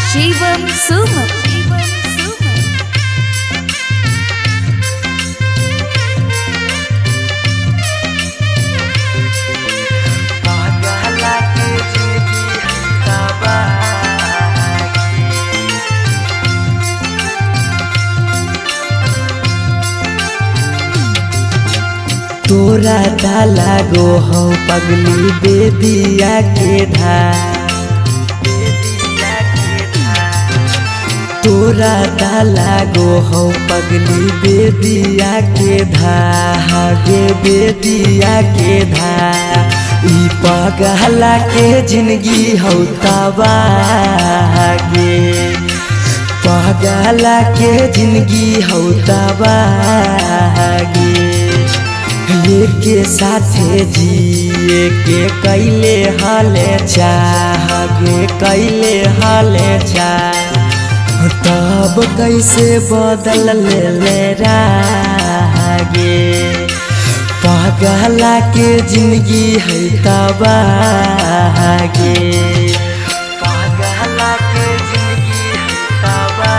शिवम सुमन। तोरा दा लागो हो पगली बेदिया के धार, तोरा दा लागो हो पगली बेदिया के धागे बेदिया के धार। ई पगला के जिंदगी हो तबागे, पगला के जिंदगी हो तबागे। के साथे जिए के कैले हाले चाहे कैले हाले चाह, तब कैसे बदल ले रागे। पगला के जिंदगी है तबागे, पगला के जिंदगी है तबागे।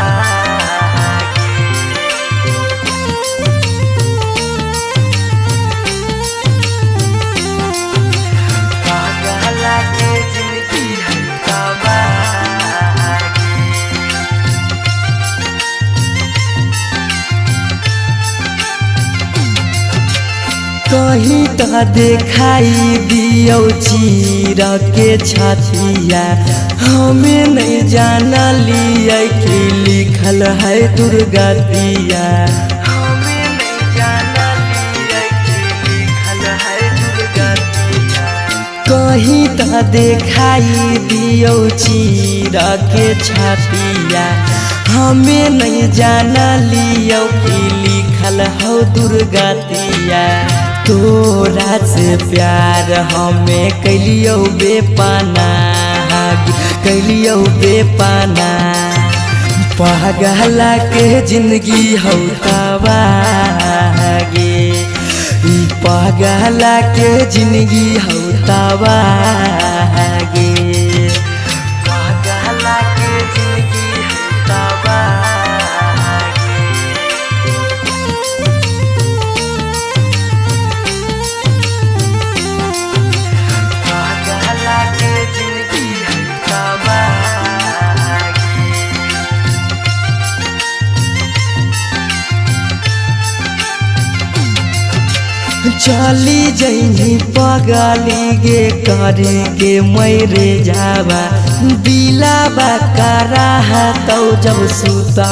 कहीं तो देखाई दियो चीर के छतिया, हमें नहीं जाना लिया कि लिखल है दुर्गतिया, हमें नहीं जाना लिया कि लिखल है दुर्गतिया। कहीं तो देखाई दियो चीर के छतिया, हमें नहीं जाना लियो कि लिखल हो दुर्गतिया। तोरा से प्यार हमें कैलियो बेपाना, कैलियो बेपाना। पगला के जिंदगी हो तबागे, ई पगला के जिंदगी हो तबागे, पगला के जिंदगी हो तबागे। चली जैनी पगली गे करे के मैरे जावा, दिलाबा करा तो जब सुता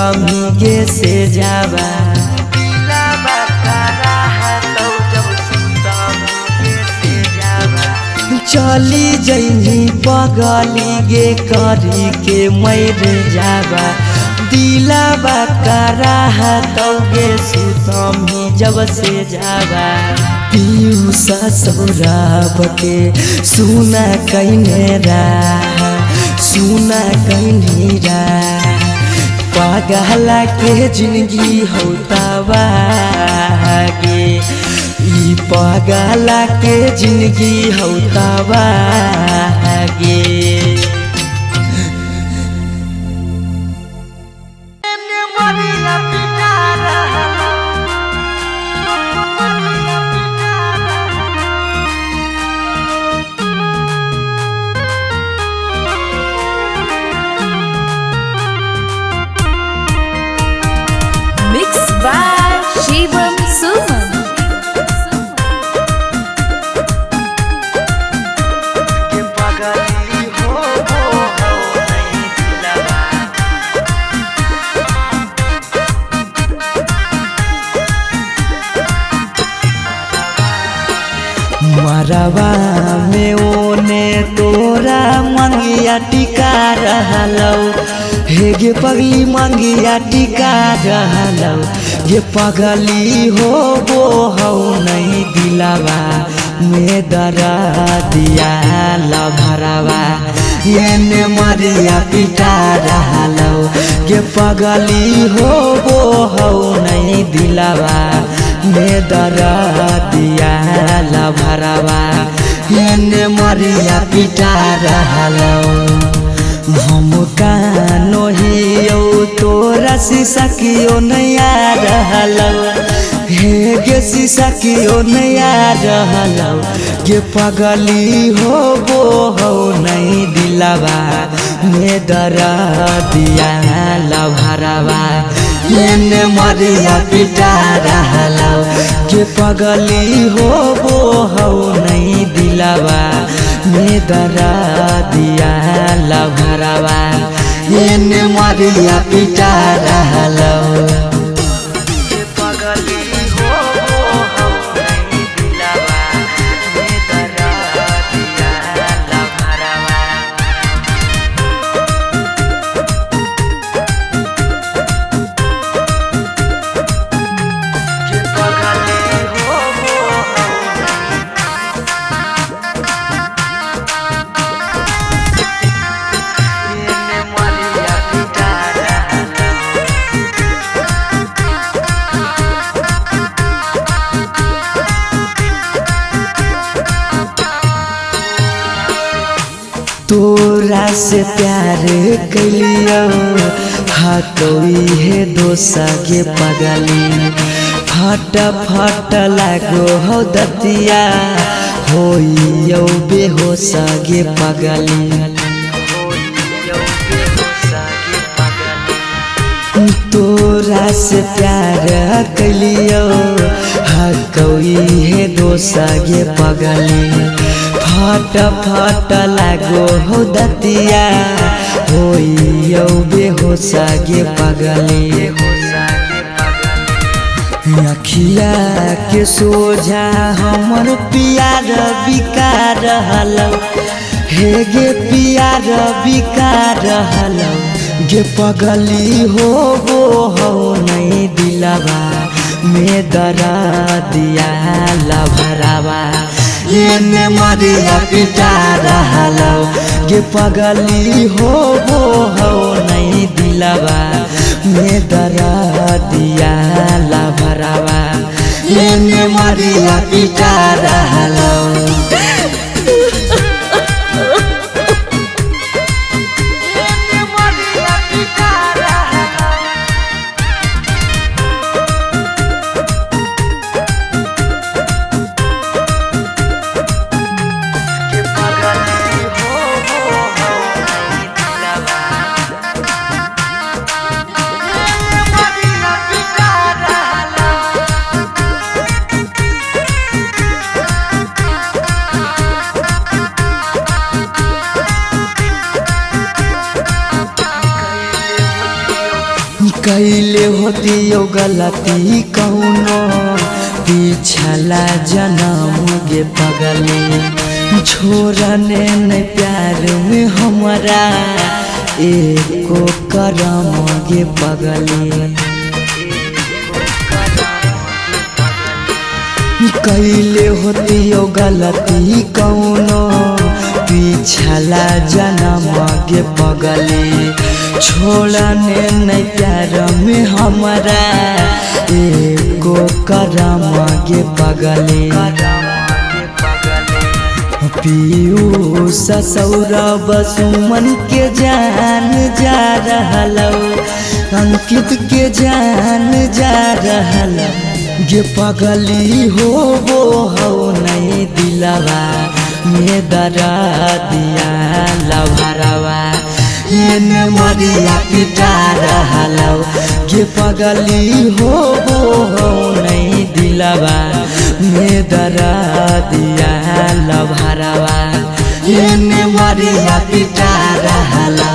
गे से जावा, दिलाबा करा तो जब सुता गे से जावा। चली जैनी पगली गे करे के मैरे जावा, दिलाबा करा तो गे सुतम जब से जावा। पीयूषा सौरभ के सुना कहने रहा, सुना कहने रहा। पगला के जिंदगी हो तबागे, ई पगला के जिंदगी हो तबागे। मिक्स बाय शिवम सुमन। मरवा में ओने तोरा मंगिया टिका रहलो, हे गे पगली मंगिया टिका रहलो। ये पगली हो वो हो नहीं दिलावा में दरा दिया लभरावा, ये ने मरिया पिटा रहलो। ये पगली हो वो हो नहीं दिलावा में दरा दिया लभरावा, ये ने मरिया पिटा रहलो। हम कान शीशा कियो नया रहलौ हे गे शीशा कियो नया रहलौ गे पगली हो नहीं दिलवा में दरा दिया लभरवा एने मरिया पिटा रहलौ गे पगली हो नहीं दिलवा में दरा दिया लभरवा एने मरिया पिटा रहलौ तोरा से प्यार कलियो हतोई है दोसा के पगली फट फट लागो हो दतिया होइयो बेहोश गे पगली तोरा से प्यार कलियो हतोई है दोसा गे पगली फट फट लागो हो दतिया होइयो बेहोश गे पगली अखिया के सोझा हमर प्यार बिकार रहलौ हे गे प्यार बिकार रहलौ गे पगली हो नहीं दिलवा में दरा दिया लभरवा एने मरिया पिटा रहलौ गे पगली हो नहीं दिलवा में दरा दिया लभरवा एने मरिया पिटा रहलौ कैले होतियो गलती कौनो पिछला जन्म गे पगली छोड़ने न प्यार में हमरा एको करम गे पगली कैले होतियो गलती कौनो पिछला जन्म गे पगली छोड़ने नहीं प्यार में हमरा एको करम गे पगली पीयूष सौरभ सुमन के जान जा रहलौ अंकित के जान जा रहलौ गे पगली हो नहीं दिलवा में दरा दिया लभरवा एने मरिया पिटा रहलौ गे पगली हो नहीं दिलवा में दरा दिया लभरवा एने मरिया पिटा रहलौ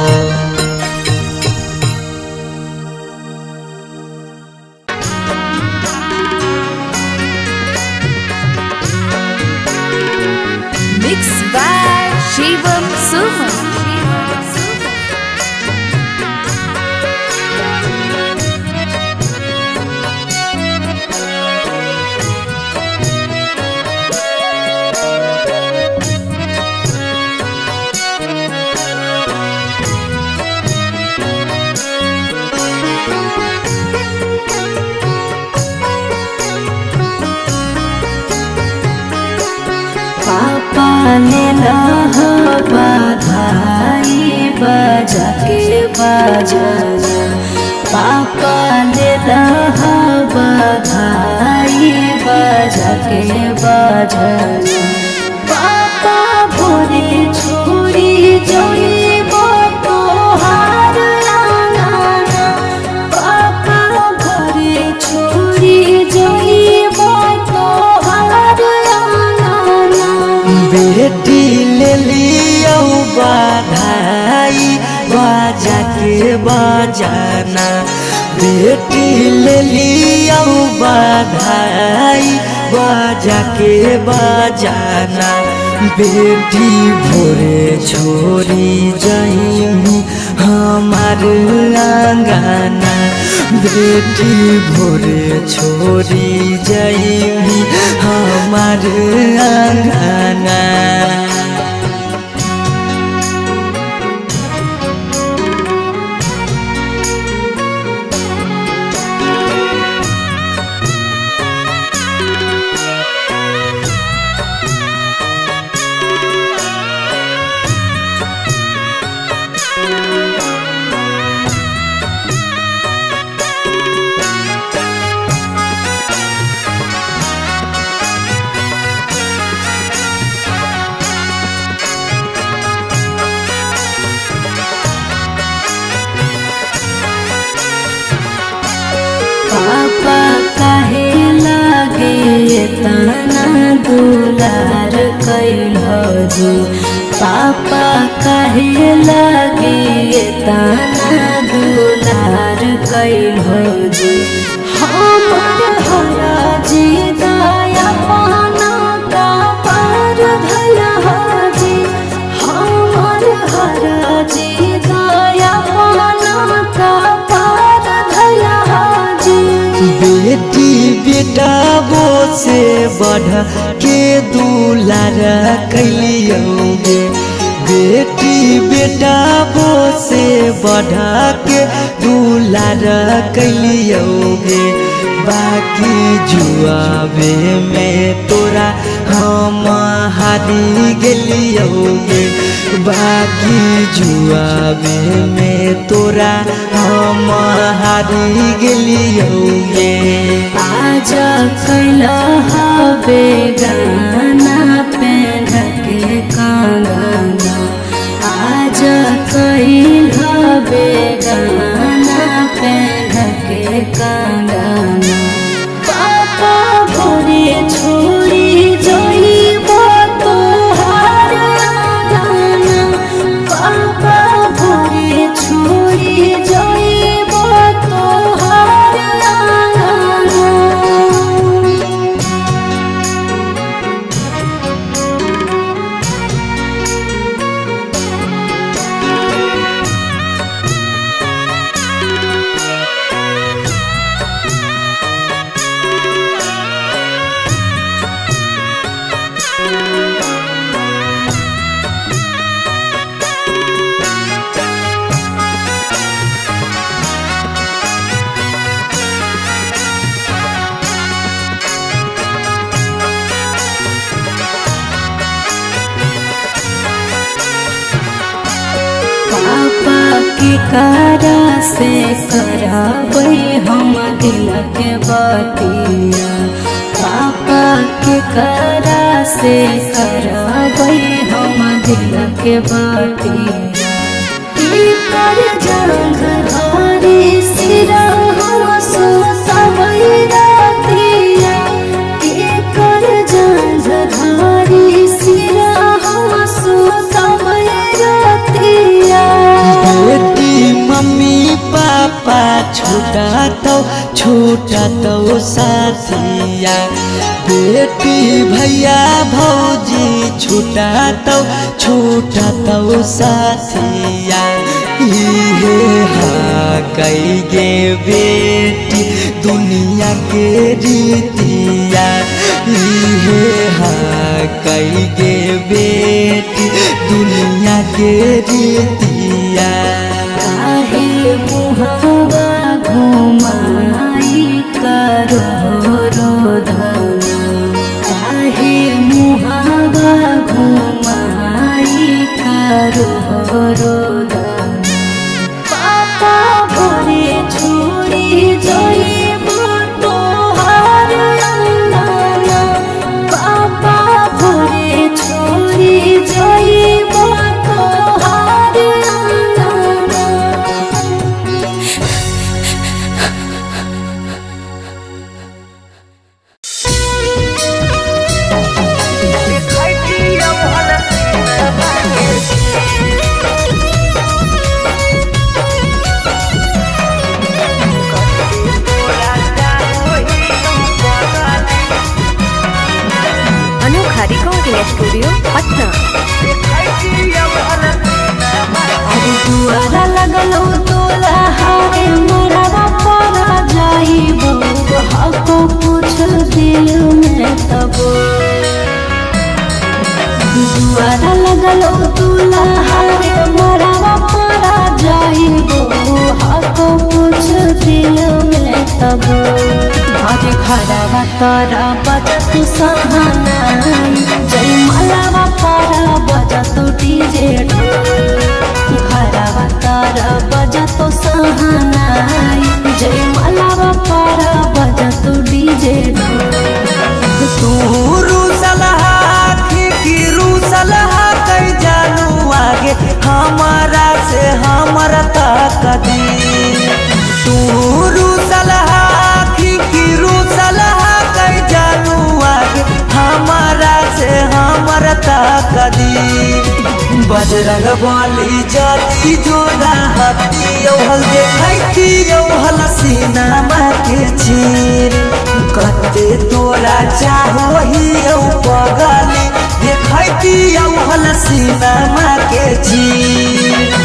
Mixed by Shivam Suman. पाने बधाई बजा के बजा पापा ले बधाई बजा के बजना पापा भोरे छोड़ी जइब तोहार आंगना पापा भोरे छोड़ी जइब तोहार आंगना बेटी ले लियो बधाई बजा के बजाना बेटी ले लियो बधाई बजा के बजाना बेटी भोरे छोड़ी जाइमी हमार आंगना बेटी भोरे छोड़ी जाइमी हमार आंगना। पापा काहे लागे तना दुलार कैल जी पापा काहे लागे तना दुलार कैल जी हमर हरा जी दया पाना का पार धया जी हमर हरा जी दया पाना का पार धया बेटी बेटा वो से बढ़ के दुलार कैलियोगे बेटी बेटा वो से बढ़ के दुलार कैलियोगे बाकी जुआवे में तोरा हम हारी गेलियोगे बाकी जुआवे में तोरा हम हारी गेलियोगे आज कैल हवे गाना पेन के कंगना आज कैल हवे गाना पेन के कंगना पापा भोरे छोड़ी जइब तोहार आंगना पापा भोरे छोड़ी जइब तोहार आंगना। पापा के करा से कराबै हम दिल के बतिया पापा के करा से कराबै हम दिल के बतिया कर जंग हरी सिरा हम सुतबै रातिया कर जंग हरी सिरा हम सुतबै रातिया बेटी मम्मी पापा छूटा तो साथिया बेटी भैया भौजी छूटा तो साथिया इहे हा कई गे बेटी दुनिया के रीतिया इहे हा कई गे बेटी दुनिया के रीतिया काहे मुहावा घुमाई करो रोधना काहे मुहावा घुमाई करो रोधना पापा भोरे छोड़ी तारा बजत सहनाई जय मलावा तारा बजत डीजे घरवा तारा बजत सहनाई जय मलावा तारा बजत डीजे तू रूसलहा की रूसलहा कई जानू आगे हमारा से हमारा तक दी तू रूसलहा की रूसलहा कई जानू आगे हमारा से हमारा तक दी बजरंग बली जाती जोड़ा हती हल देखती हल सीनामा के चीर कते तोरा चाहो ही पगली देखती हल सीनामा के चीर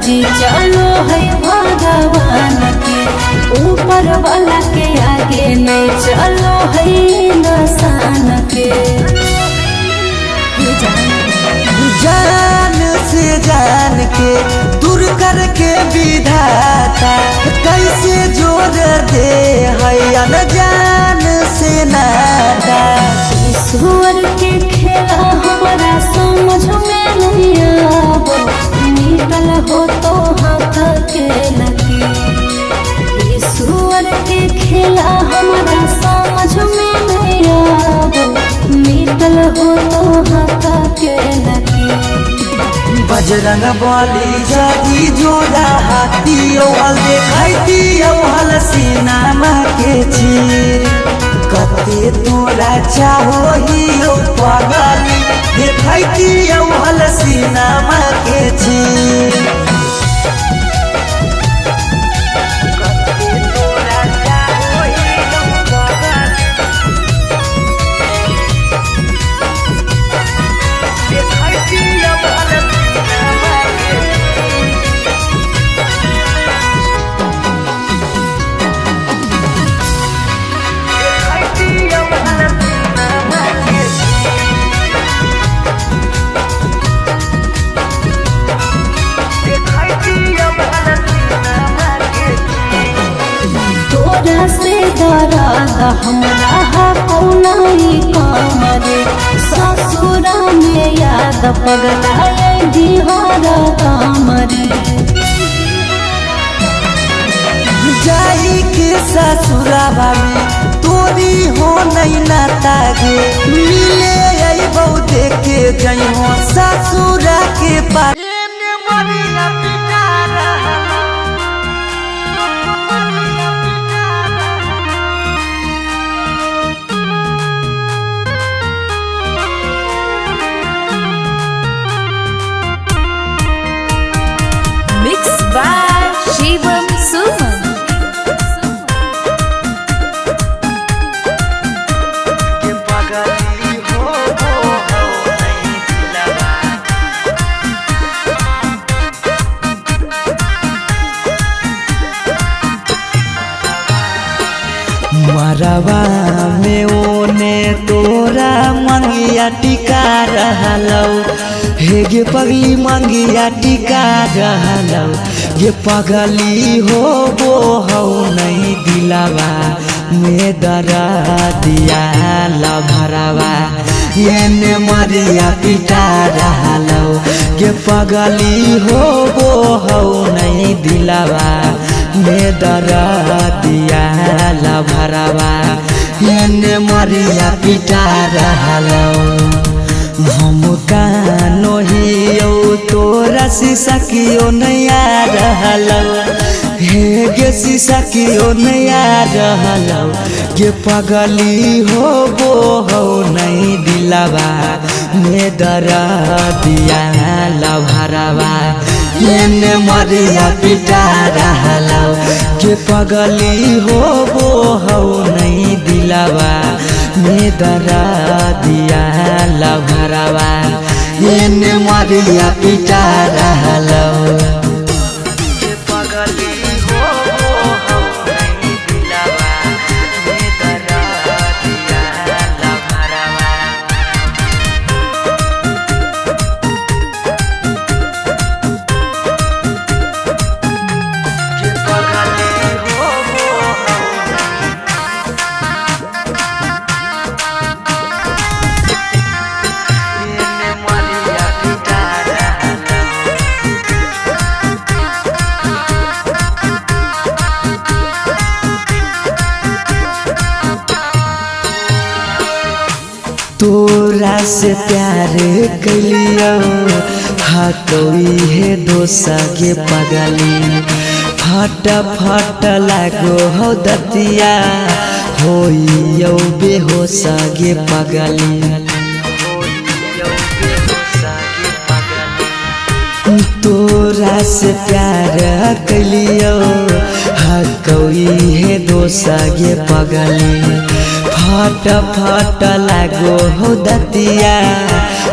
जी चलो है भगवान के ऊपर वाला के आगे नहीं चलो है इंसान के जान से जान के दूर करके विधाता कैसे जोड़ दे है अनजान से नाता ईश्वर के खेला हमारा समझ में नहीं आबो निकल हो तो हाथ के लगी ईश्वर के खेला हमारा समझ में नहीं आबो निकल हो तो हाथ के लगी बजरंग बली जाती जोड़ा हाथी हल देखती हल सीनामा के चीर कते तोरा चाहो ही पगली देखती हल सीनामा के चीर से डरा हमरा कौनाई काम रे ससुरा में याद पगलाए दिहार काम रे जाई के ससुराबा में तोरी हो नहीं नाता गे मिले आई बहु देखे जई हो ससुरा के पास शिवम सुमन मरवा में ओने तोरा मंगिया टिका रहलौ हे गे पगली मंगिया टिका रहलौ ये पगली हो नहीं दिलावा में दरा दिया लभरावा ये मरिया पिटा रहलौ ये पगली हो नहीं दिलावा में दरा दिया लभरावा ये मरिया पिटा रहलौ हम कानो हियो तोरा शीशा कियो नया रहलौ हे गे शीशा कियो नया रहलौ ये पगली हो नहीं दिलावा में दरा दिया लभरावा एने मरिया पिटा रहलो के पगली हो वो हो नहीं दिलावा में दरा दिया लभरावा एने मरिया पिटा रहलो तोरा से प्यार कलियो हाँ कोई है दोसा के पगली फट फट लागो हो दतिया होइयो बेहोसा के पगली तोरा से प्यार कलियो हाँ कोई है दोसा के पगली फट फट लागो हो दतिया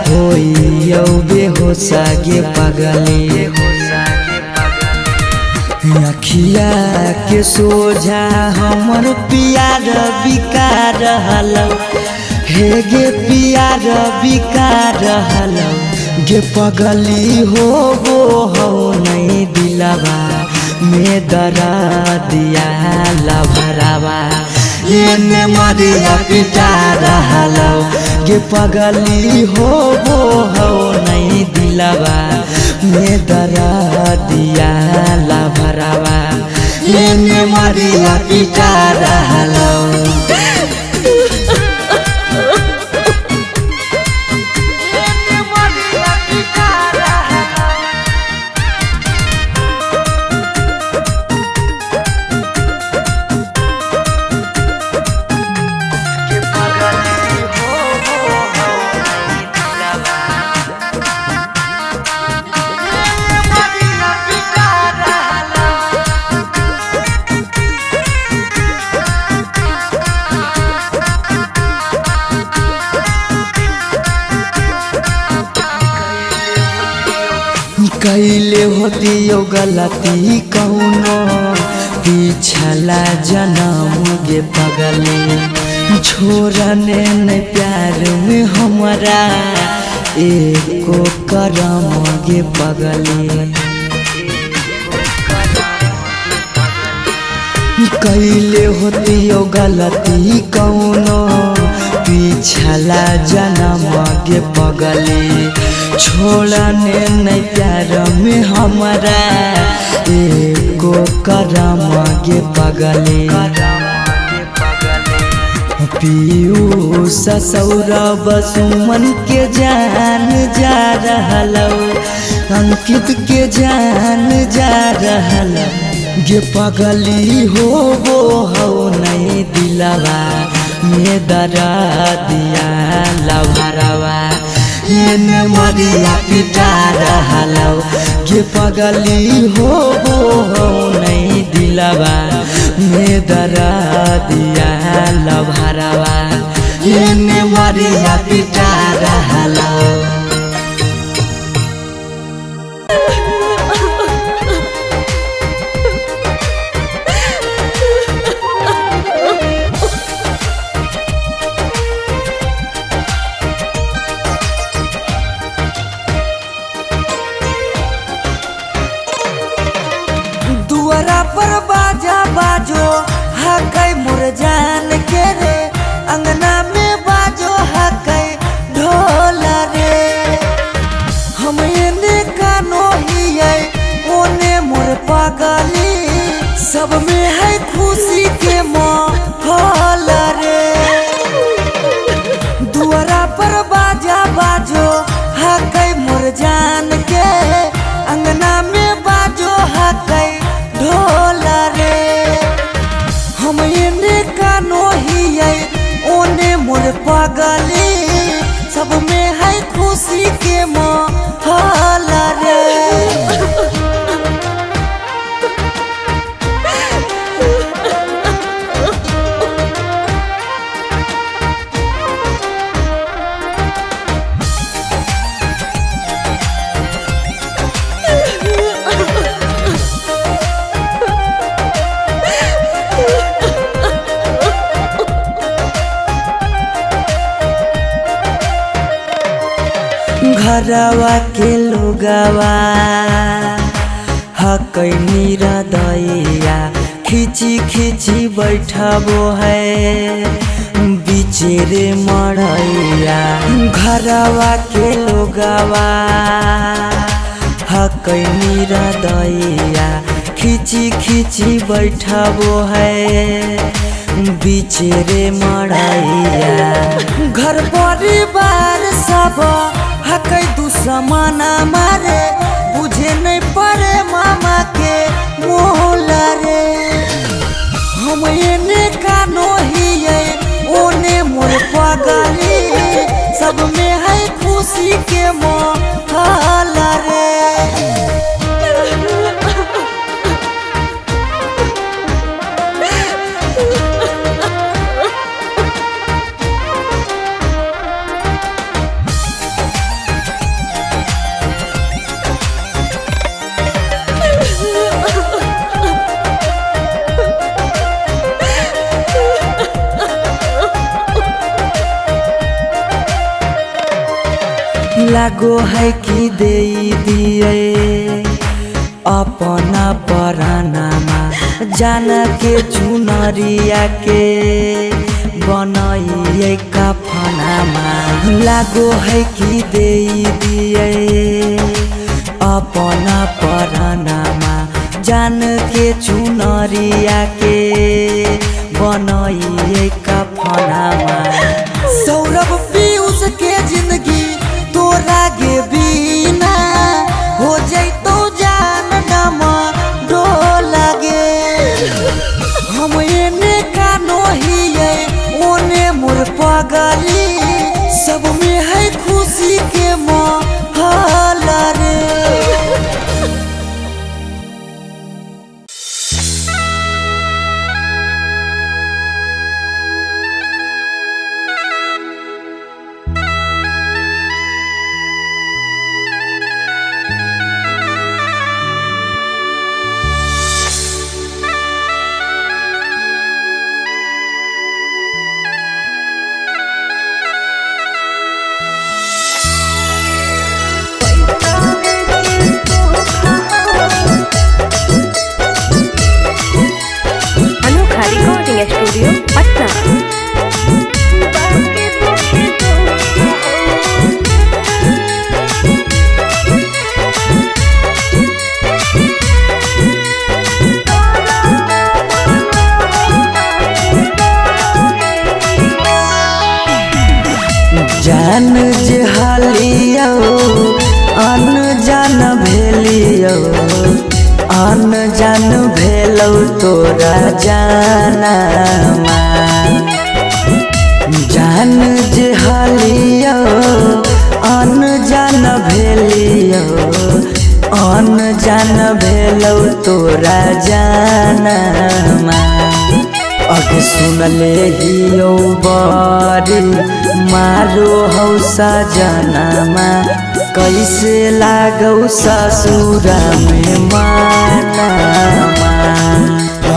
होइयो बेहोसा गे पगली अखिया के सोझा हमर प्यार बिकार रहलो हे गे प्यार बिकार रहलो गे पगली हो वो हो नहीं दिलावा में दरा दिया लभरावा एने मरिया पिटा रहलो गे पगली हो वो हो नहीं दिलावा में दरा दिया लभरावा एने मरिया पिटा रहलो कैले होती यो गलती कौनो पिछला जन्म गे पगली छोड़ने न प्यार में हमारा एको करम गे पगली कैले होती यो गलती कौनो पिछला जन्म गे पगली छोड़ने न प्यार में हमारा एको करम गे पगली पीयूष सौरभ सुमन के जान जा रहलो अंकित के जान जा रहलो गे पगली हो वो हो नहीं दिलावा में दरा दिया लभरावा एने मरिया पिटा रहलो गे पगली हो वो हो नहीं दिलावा में दरा दिया लभरावा एने मरिया पिटा रहलो दुआरा पर बाजा बाजो हकै मोर जान के रे अंगना में बाजो हकै ढोल रे हम एने कानो हियै ओने मोर पगली सब में है खुशी के माहौल रे दुआरा पर बाजा बाजो हकै मोर जान के अंगना में बाजो हकै ढोल रे हम एने कानो हियै ओने मोर पगली सब में है खुशी के माहौल रे। घरवा के लोगवा हकैनी रदैया खिची खिची बैठबो है बिचेरे मड़ैया। घरवा के लोगवा हकैनी रदैया खिची खिची बैठबो है बिचेरे मड़ैया। घर परिवार सब हकै दुश्मना मारे बुझे नहीं पड़े मामा के मोहला रे। हम एने कानो हिये ओने मोर पगली सब में है खुशी के मोहला रे। लागो है कि दे दिए अपना परानामा जान के चुनरिया के बनाइए कफनामा। लागो है कि दे दिए अपना परानामा जान के चुनरिया के बनाइए कफनामा। सौरभ पीयूष के जिंदगी तोरा गे बिना हो जैतो जान नमा डोला गे। हम एने कानो हिये ओने मोर पगली सब में है खुशी के मोहला रे। स्टूडियो पटना। जान जे हालियो अन जान भेलियो अन जान भेलौ तोरा जानमा। जान जे हालियो अन जान भेलियो अन जान भेलौ तोरा जानमा। अग सुनले हियो बड़ी मारो हौसा जनमा कैसे लागौ ससुरा में मानमा।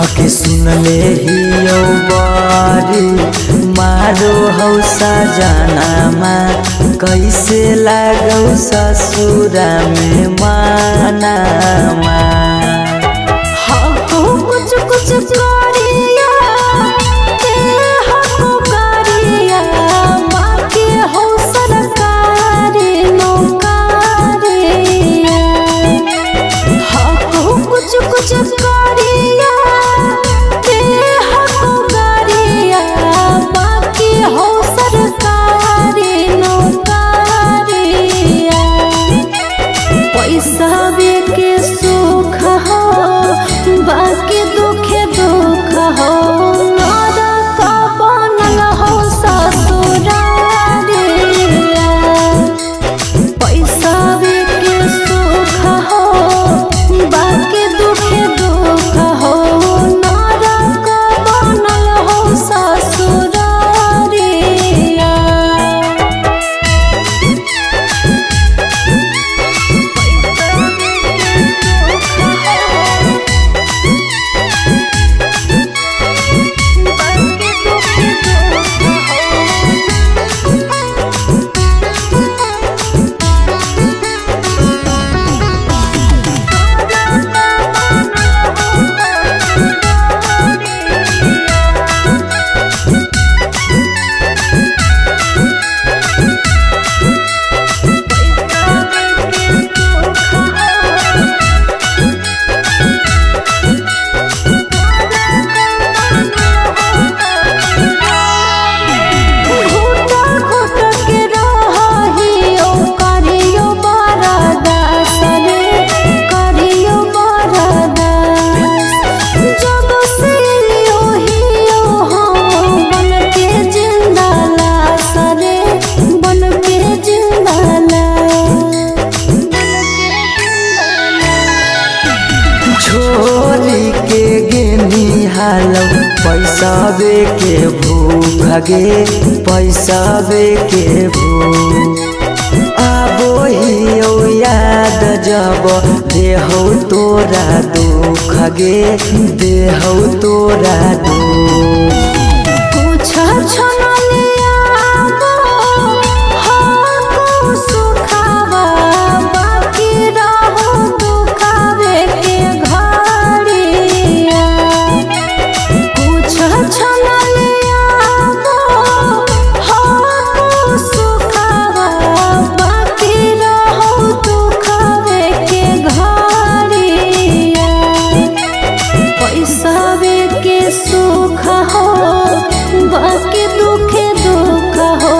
अग सुनले हियो बड़ी मारो हौसा जनमा कैसे लागौ ससुरा में मानमा। कुछ कुछ करिया के हको करिया माँ के हो सरकारी नौकरिया। हको कुछ कुछ करिया के हको करिया माँ के हो सरकारी नौकरिया। पैसा के सुख पैसावे के भूख गे पैसावे के भूख आबो ही याद जब देहौ तोरा दुख गे देहौ तोरा दुख कुछ छनलिया हो सुखावा बाकी रहो दुखावे के घड़िया कुछ छनलिया हो सुखावा बाकी रहो दुखावे के घड़िया पैसावे के सुख हो बाकी दुखे दुख हो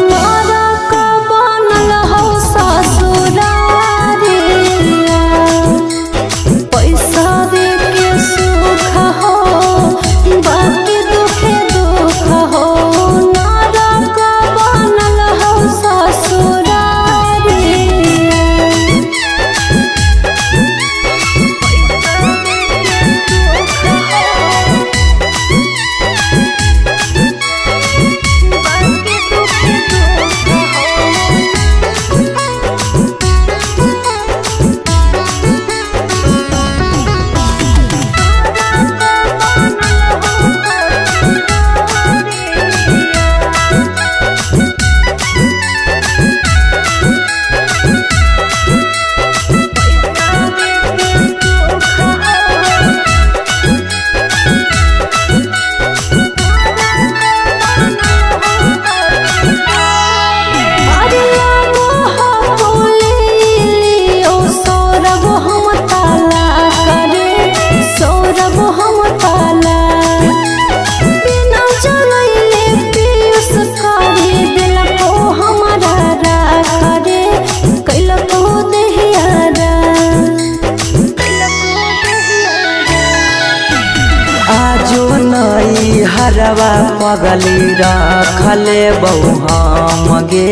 नरक बनल हो ससुरारिया पैसावे के सुख हो बाकी दुखे दुख हो नरक बनल हो ससुरारिया हरवा पगली रखले बहु हम गे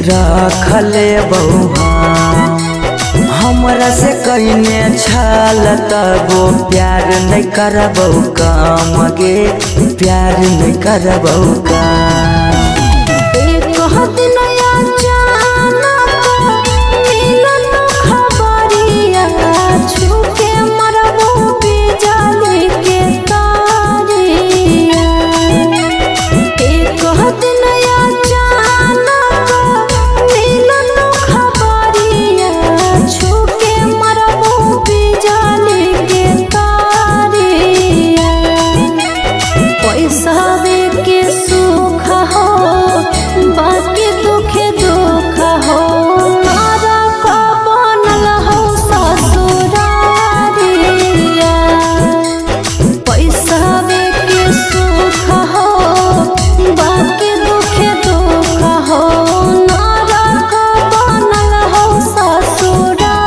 रखले बहु हमरा से कहीने छल तबो प्यार नहीं करबौ काम गे प्यार नहीं करबौ काम एक दिन मिलन खबरिया छुके मरबो बिजली के तारिया एक दिन मिलन खबरिया छुके मरबो बिजली के तारिया पैसावे के सुख हो बाकी दुखे दुख हो नरक बनल हो ससुरारिया पैसावे के सुख हो बाकी दुखे दुख हो नरक बनल हो ससुरारिया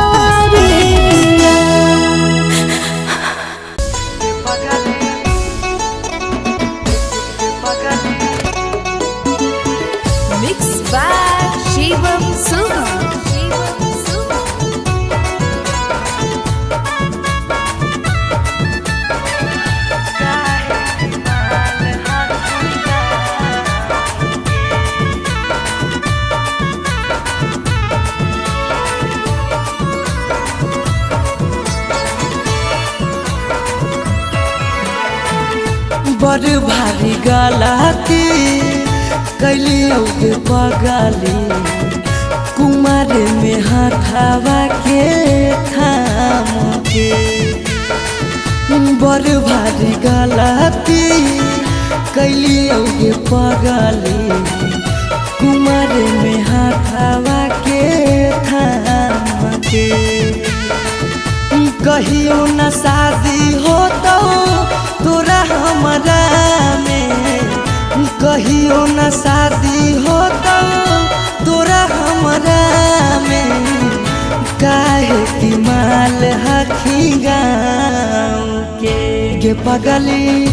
Mixed by Shivam Sugam. बड़ भारी गलती कैलियो के पगली कुमार में हाथावा के थाम के बड़ भारी गलती कैलियो के पगली कुमार में हाथावा के थाम के कहियो न शादी हो तो तोरा हमरा में कहियो न शादी हो तो तोरा हमरा में काहे की माल हखी गाँव के पगली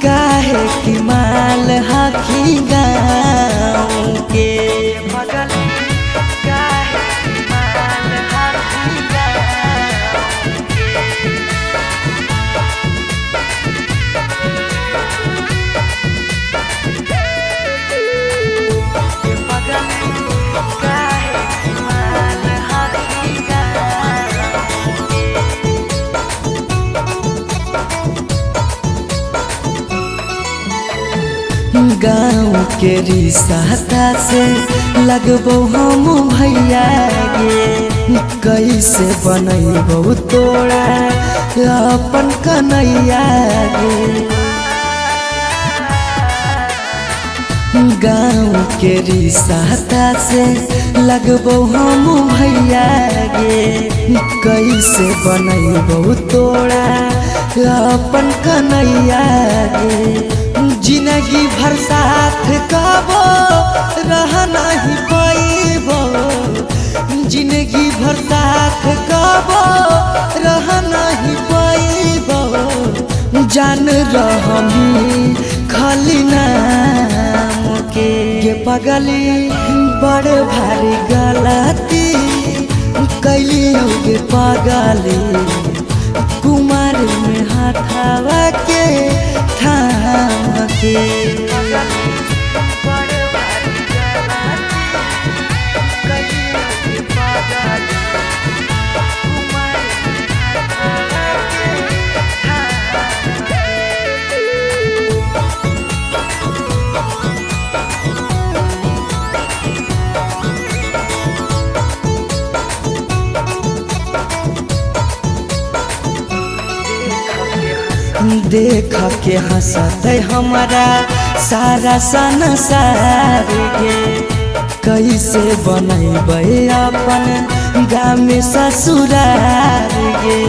काहे की माल हखी गाँव के पगली काहे की माल हखी गाँव के गाँव के रिश्ता से लगबो हम भैया गे कैसे बनैबो तोरा अपन कन्हैया गे गाँव के रिश्ता से लगबो हम भैया गे कैसे बनैबो तोरा अपन कन्हैया गे जिंदगी भर साथ कबो रह नहीं पाइबो जिंदगी भर साथ कबो रह नहीं पाइबो जान रहमी खाली नाम के ये पगली बड़ भारी गलती कैली गे पगली कुमार में हाथावा के थाम के देख के हंसते हमारा सारा संसार गे कैसे बनैबे अपन गाँव में ससुरार गे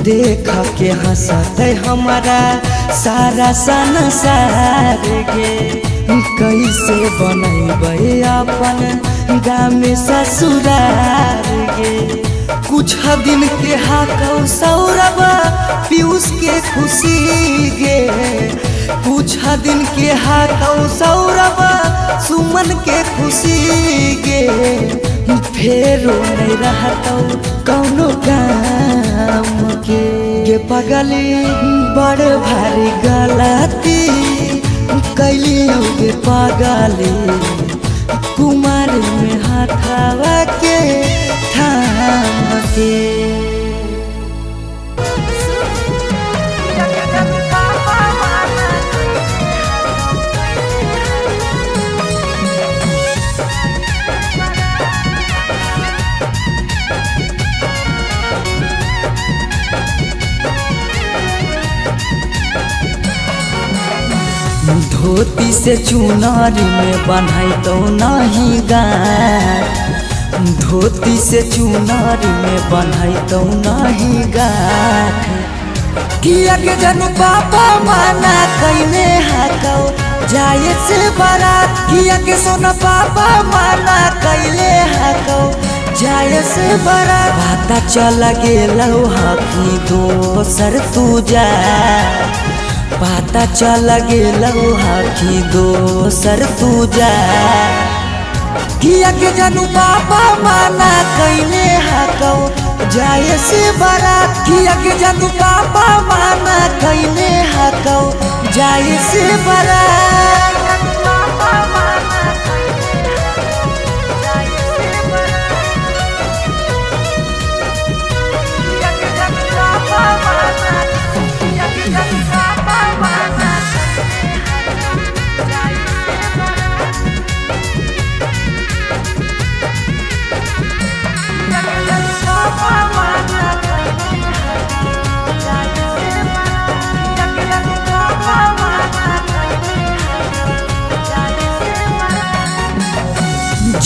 देख के हंसते हमारा सारा संसार गे कैसे बनैबे अपन गाँव में ससुरार गे कुछ दिन के हाकौ सौरभ पीयूष के खुशी गे कुछ दिन के हाकौ सौरभ सुमन के खुशी गे फेरो नहीं रहतौ कौनो काम के गे पगली बड़ भारी गलती कैली गे पगली कुमार में हाथावा के थाम के धोती से चुनारी में बन्हाई तो नहीं गाँठ धोती से चुनारी में बन्हाई तो नहीं गाँठ किया के जनू पापा माना कैले हाकौ जाए से बारात किया के सोना पापा माना कैले हाकौ जाए से बारात पता चल गेलौ हकी दोसर तू जा पता चल गेलौ हकी दोसर तू जा किया के जानू पापा माना कैले हाकौ जाए से बारात किया के जानू पापा माना कैले हाकौ जाए से बारात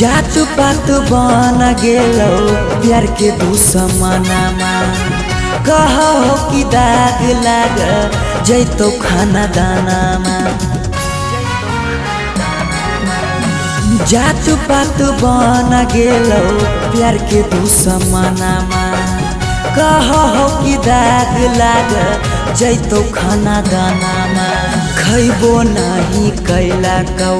जात पात बन गेलौ प्यार के दुश्मनमा कहो कि दाग लाग जैतो खाना दानामा जात पात बन गेलौ प्यार के दुश्मनमा कहो कि दाग लाग जैतो खाना दानामा खैबो नहीं कैला कौ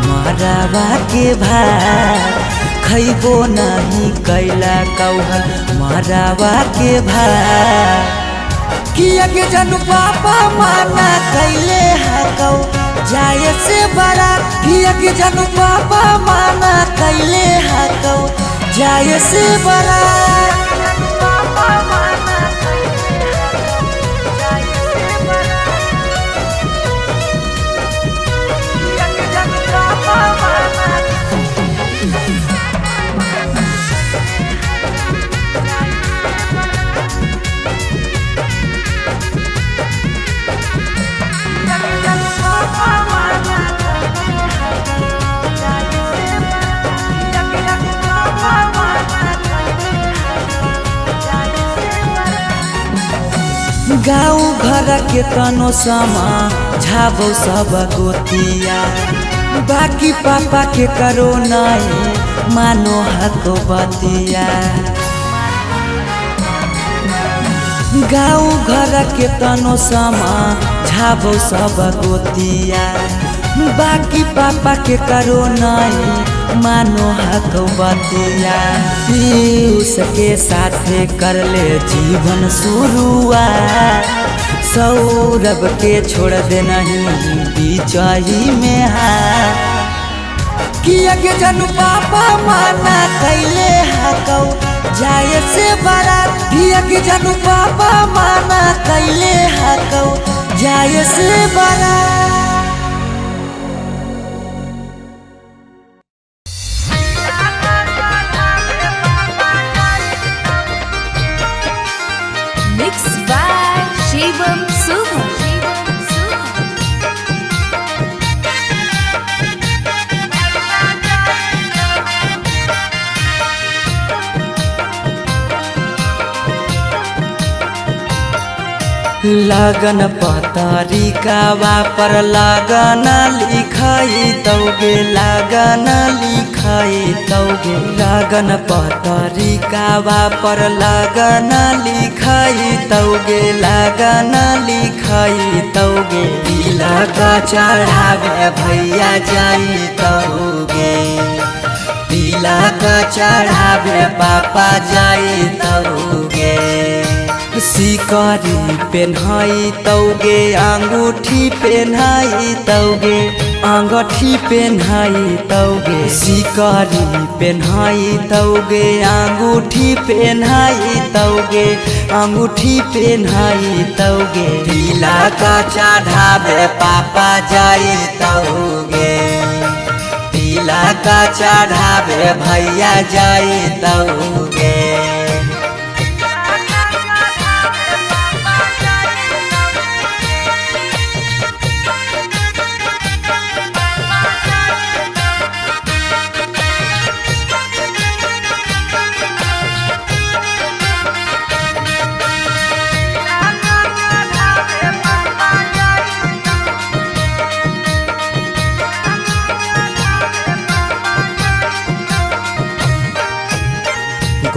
मरावा के भात खैबो नहीं कैला कौ मरावा के भात किया के जानू पापा माना कैले हाकौ जाए से बारात किया के जानू पापा माना कैले हाकौ जाए से बारात गाँव घर के तनो समा झाबो सब गोतिया बाकी पापा के करो नहीं मानो हको बतिया गाँव घर के तनो समा झाबो सब गोतिया बाकी पापा के करो नहीं मानो हको बतिया उसके साथे कर ले जीवन शुरुआत सौरभ के छोड़ दे नहीं बीचाही में किया के जनू पापा माना कैले हकौ जाए से बारात किया के जनू पापा माना कैले हकौ जाए से बारात Mixed by Shivam Sugam. लगन पतरिकावा पर लगन लिखाई तौगे लगन लिखाई तौगे लगन पतरिकावा पर लगन लिखाई तौगे लगन लिखाई तौगे तिलक चढ़ावे भैया जाई तौगे तिलक चढ़ावे पापा जाई तौगे सिकरी पेन्हाई तौगे अंगूठी पेन्हाई तौगे अंगूठी पेन्हाई तौगे सिकरी पेन्हाई तौगे अंगूठी पेन्हाई तौगे अंगूठी पेन्हाई तौगे तिलक चढ़ावे पापा जाई तौगे तिलक चढ़ावे भैया जाई तौगे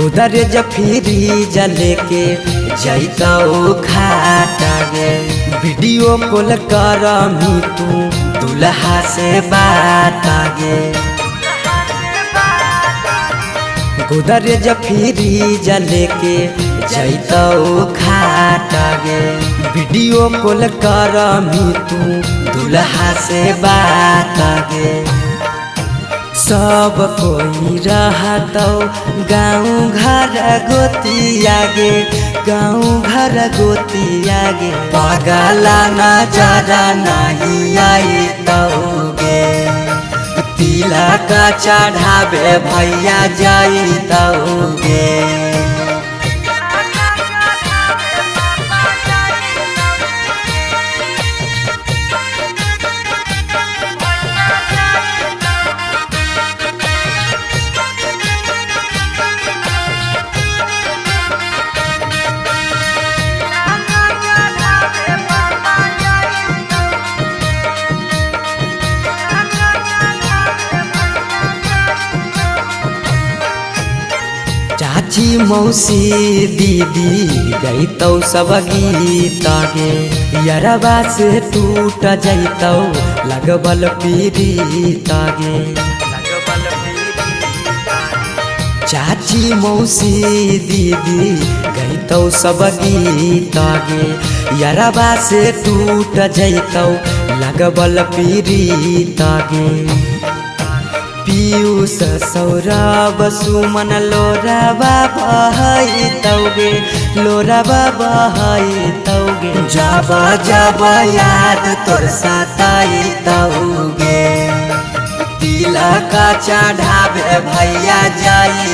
उधर जफीरी जले के जैतौ खाटा गे वीडियो कॉल कर तू दुल्हा से बात गे उधर जफीरी जले के जैतौ खाटा गे वीडियो कॉल कर तू दुल्हा से बात गे सब कोई रहतौ गाँव घर गोतिया गे गाँव घर गोतिया गे पगला नजर नहीं आई तौगे तिलक चढ़ावे भैया जाई तौगे चाची मौसी दीदी गईतौ सब गीत गे यरबा से टूट जैतौ लगबल पीड़ित गे चाची मौसी दीदी गईतौ सब गीत गे यरबा से टूट जैतौ लगबल पीड़ित गे पीयूष सौरभ सुमन लोराबा बहाई तौगे लोराबा बहाई तौगे जब जब याद तोर सताई तौगे तिलक चढ़ावे भैया जाई